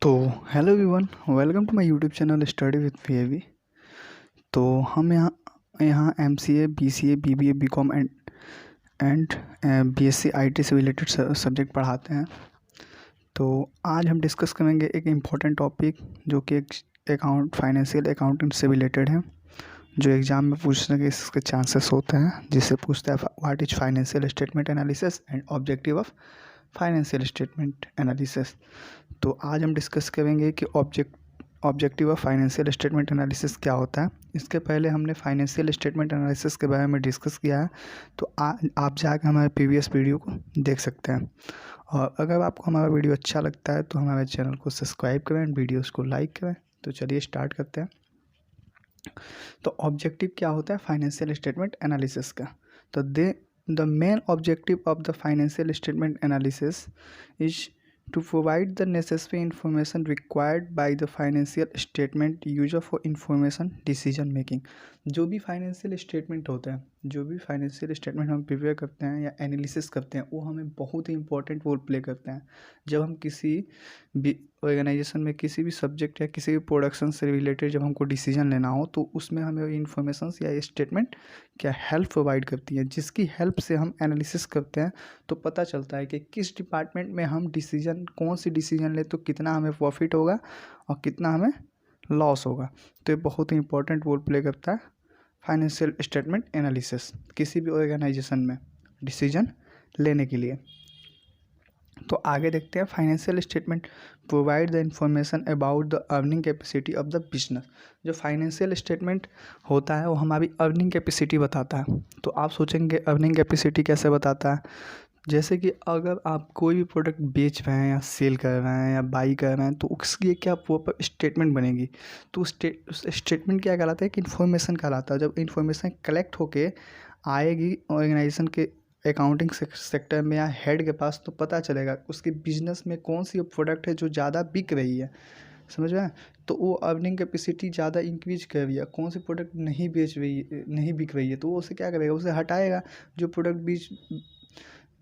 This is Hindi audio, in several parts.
तो hello everyone, welcome to my YouTube channel study with VAV. तो हम यहाँ MCA, BCA, BBA, BCom and BSc IT से रिलेटेड सब्जेक्ट पढ़ाते हैं। तो आज हम डिस्कस करेंगे एक इम्पॉर्टेंट टॉपिक जो कि फाइनेंशियल अकाउंटिंग से रिलेटेड है, जो एग्ज़ाम में पूछने के इसके चांसेस होते हैं, जिससे पूछता है what is financial statement analysis and objective of financial statement analysis. तो आज हम डिस्कस करेंगे कि objective of financial statement analysis क्या होता है। इसके पहले हमने फाइनेंशियल स्टेटमेंट एनालिसिस के बारे में डिस्कस किया है, तो आप जाकर हमारे प्रीवियस वीडियो को देख सकते हैं। और अगर आपको हमारा वीडियो अच्छा लगता है तो हमारे चैनल को सब्सक्राइब करें एंड वीडियोस को लाइक करें। तो चलिए स्टार्ट करते हैं। तो ऑब्जेक्टिव क्या होता है फाइनेंशियल स्टेटमेंट एनालिसिस का? तो the main objective of the financial statement analysis is to provide the necessary information required by the financial statement user for information decision making। जो भी फाइनेंशियल स्टेटमेंट होता है, जो भी फाइनेंशियल स्टेटमेंट हम प्रिपेयर करते हैं या एनालिसिस करते हैं, वो हमें बहुत ही इंपॉर्टेंट रोल प्ले करते हैं। जब हम किसी भी ऑर्गेनाइजेशन में किसी भी सब्जेक्ट या किसी भी प्रोडक्शन से रिलेटेड जब हमको डिसीजन लेना हो, तो उसमें हमें इन्फॉर्मेशन या स्टेटमेंट क्या हेल्प प्रोवाइड करती है, जिसकी हेल्प से हम एनालिसिस करते हैं तो पता चलता है कि किस डिपार्टमेंट में हम कौन सी डिसीजन ले तो कितना हमें प्रॉफिट होगा और कितना हमें लॉस होगा। तो ये बहुत ही इंपॉर्टेंट रोल प्ले करता है फाइनेंशियल स्टेटमेंट एनालिसिस किसी भी ऑर्गेनाइजेशन में डिसीजन लेने के लिए। तो आगे देखते हैं, financial statement provide the information about the earning capacity of the business. जो फाइनेंशियल स्टेटमेंट होता है वो हमारी अर्निंग कैपेसिटी बताता है। तो आप सोचेंगे अर्निंग कैपेसिटी कैसे बताता है? जैसे कि अगर आप कोई भी प्रोडक्ट बेच रहे हैं या सेल कर रहे हैं या बाई कर रहे हैं, तो उसकी क्या प्रॉपर स्टेटमेंट बनेगी। तो स्टेटमेंट क्या कहलाता है कि इन्फॉर्मेशन कहलाता है। जब इन्फॉर्मेशन कलेक्ट होके आएगी ऑर्गेनाइजेशन के अकाउंटिंग सेक्टर में या हेड के पास, तो पता चलेगा उसके बिजनेस में कौन सी प्रोडक्ट है जो ज़्यादा बिक रही है, समझ में। तो वो अर्निंग कैपेसिटी ज़्यादा इंक्रीज कर रही है, कौन सी प्रोडक्ट नहीं बिक रही है, तो वो उसे क्या करेगा, उसे हटाएगा। जो प्रोडक्ट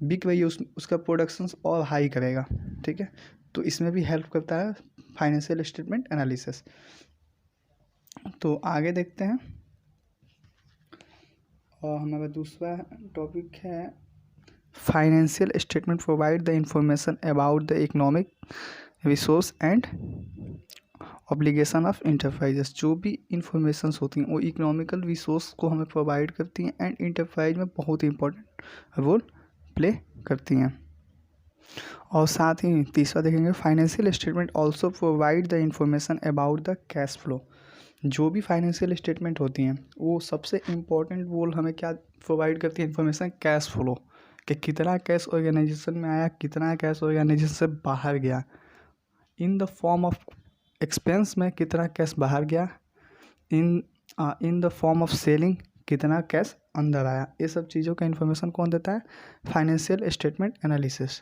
बिक रही है उसका प्रोडक्शन और हाई करेगा। ठीक है, तो इसमें भी हेल्प करता है फाइनेंशियल स्टेटमेंट एनालिसिस। तो आगे देखते हैं, और हमारा दूसरा टॉपिक है financial statement provide the information about the economic resource and obligation of enterprises. जो भी इंफॉर्मेशंस होती हैं वो इकोनॉमिकल रिसोर्स को हमें प्रोवाइड करती हैं एंड इंटरप्राइज में बहुत ही इंपॉर्टेंट रोल प्ले करती हैं। और साथ ही तीसरा देखेंगे, financial statement also provide the information about the cash flow. जो भी फाइनेंशियल स्टेटमेंट होती हैं वो सबसे इम्पोर्टेंट रोल हमें क्या प्रोवाइड करती है, इंफॉर्मेशन कैश फ्लो, कि कितना कैश ऑर्गेनाइजेशन में आया, कितना कैश ऑर्गेनाइजेशन से बाहर गया, in the form of expense में कितना कैश बाहर गया, in the form of selling कितना कैश अंदर आया। ये सब चीज़ों का इन्फॉर्मेशन कौन देता है? Financial statement analysis.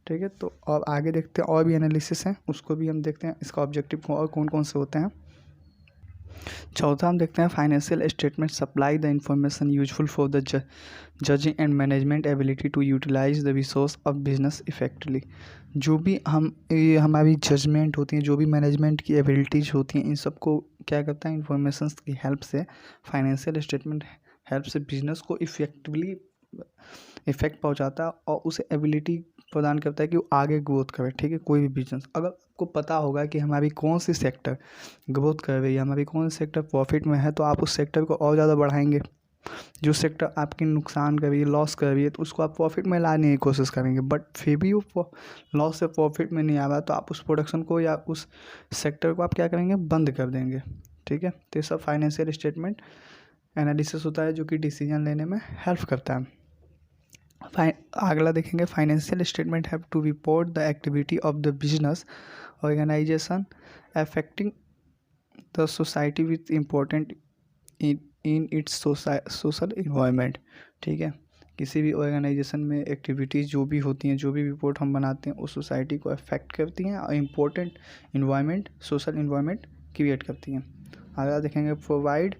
ठीक है, तो और आगे देखते हैं, और भी एनालिसिस हैं, उसको भी हम देखते हैं, इसका ऑब्जेक्टिव और कौन कौन से होते हैं। चौथा हम देखते हैं, financial statement supply the information useful for the judging and management ability to utilise the resource of business effectively. जो भी ये हमारी जजमेंट होती हैं, जो भी मैनेजमेंट की एबिलिटीज होती हैं, इन सबको क्या करता है, इंफॉर्मेशन की हेल्प से, फाइनेंशियल स्टेटमेंट हेल्प से बिजनेस को इफेक्टिवली इफेक्ट पहुंचाता है और उसे एबिलिटी प्रदान करता है कि वो आगे ग्रोथ करे। ठीक है, कोई भी बिजनेस, अगर आपको पता होगा कि हमारी कौन सी सेक्टर ग्रोथ कर रही है, हमारी कौन सी सेक्टर प्रॉफिट में है, तो आप उस सेक्टर को और ज़्यादा बढ़ाएंगे। जो सेक्टर आपकी नुकसान कर रही है, लॉस कर रही है, तो उसको आप प्रॉफिट में लाने की कोशिश करेंगे, बट फिर भी वो लॉस से प्रॉफिट में नहीं आ रहा, तो आप उस प्रोडक्शन को या उस सेक्टर को आप क्या करेंगे, बंद कर देंगे। ठीक है, तो ये सब फाइनेंशियल स्टेटमेंट एनालिसिस होता है जो कि डिसीजन लेने में हेल्प करता है। अगला देखेंगे, financial statement have to report the activity of the business organisation affecting the society with important in its social environment. ठीक है, किसी भी ऑर्गेनाइजेशन में एक्टिविटीज़ जो भी होती हैं, जो भी रिपोर्ट हम बनाते हैं, उस सोसाइटी को अफेक्ट करती हैं और important environment, social environment create करती हैं। अगला देखेंगे, provide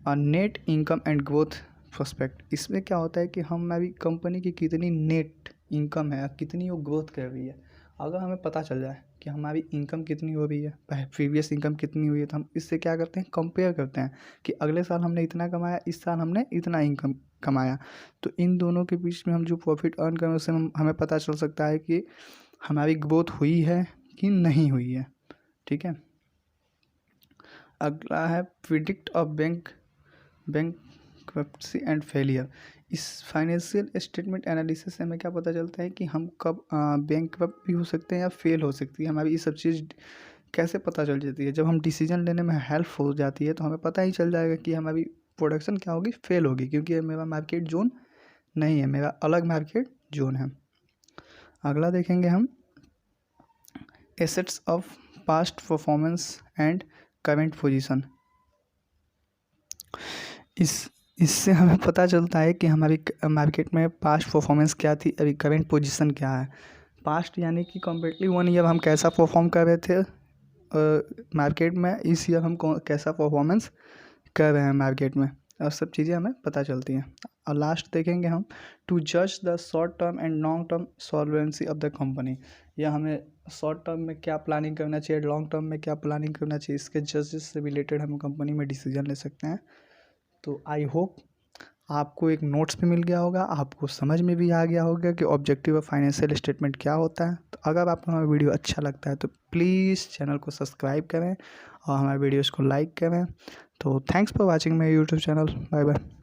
a net income and growth prospect. इसमें क्या होता है कि हमारी कंपनी की कितनी नेट इनकम है, कितनी वो ग्रोथ कर रही है, अगर हमें पता चल जाए कि हमारी इनकम कितनी हो रही है, प्रीवियस इनकम कितनी हुई है, तो हम इससे क्या करते हैं, कंपेयर करते हैं कि अगले साल हमने इतना कमाया, इस साल हमने इतना इनकम कमाया। तो इन दोनों के बीच में हम जो प्रॉफिट अर्न करें उससे हमें पता चल सकता है कि हमारी ग्रोथ हुई है कि नहीं हुई है। ठीक है। अगला है predict of bankruptcy and failure. इस फाइनेंशियल स्टेटमेंट एनालिसिस से हमें क्या पता चलता है कि हम कब बैंकरप्ट भी हो सकते हैं या फेल हो सकती है। हमारी ये सब चीज़ कैसे पता चल जाती है, जब हम डिसीजन लेने में हेल्प हो जाती है तो हमें पता ही चल जाएगा कि हमारी प्रोडक्शन क्या होगी, फेल होगी, क्योंकि ये मेरा मार्केट जोन नहीं है, मेरा अलग मार्केट जोन है। अगला देखेंगे हम assets of past performance and current position. इससे हमें पता चलता है कि हमारी मार्केट में पास्ट परफॉर्मेंस क्या थी, अभी करंट पोजीशन क्या है। पास्ट यानी कि कम्प्लीटली 1 ईयर हम कैसा परफॉर्म कर रहे थे मार्केट में, इस ईयर हम कैसा परफॉर्मेंस कर रहे हैं मार्केट में, और सब चीज़ें हमें पता चलती हैं। और लास्ट देखेंगे हम टू जज the short term and long term solvency of the company. या हमें शॉर्ट टर्म में क्या प्लानिंग करना चाहिए, लॉन्ग टर्म में क्या प्लानिंग करना चाहिए, इसके जजेस से रिलेटेड हम कंपनी में डिसीजन ले सकते हैं। तो आई होप आपको एक नोट्स भी मिल गया होगा, आपको समझ में भी आ गया होगा कि ऑब्जेक्टिव ऑफ फाइनेंशियल स्टेटमेंट क्या होता है। तो अगर आपको हमारा वीडियो अच्छा लगता है तो प्लीज़ चैनल को सब्सक्राइब करें और हमारे वीडियोज़ को लाइक करें। तो thanks for watching my YouTube channel. Bye bye.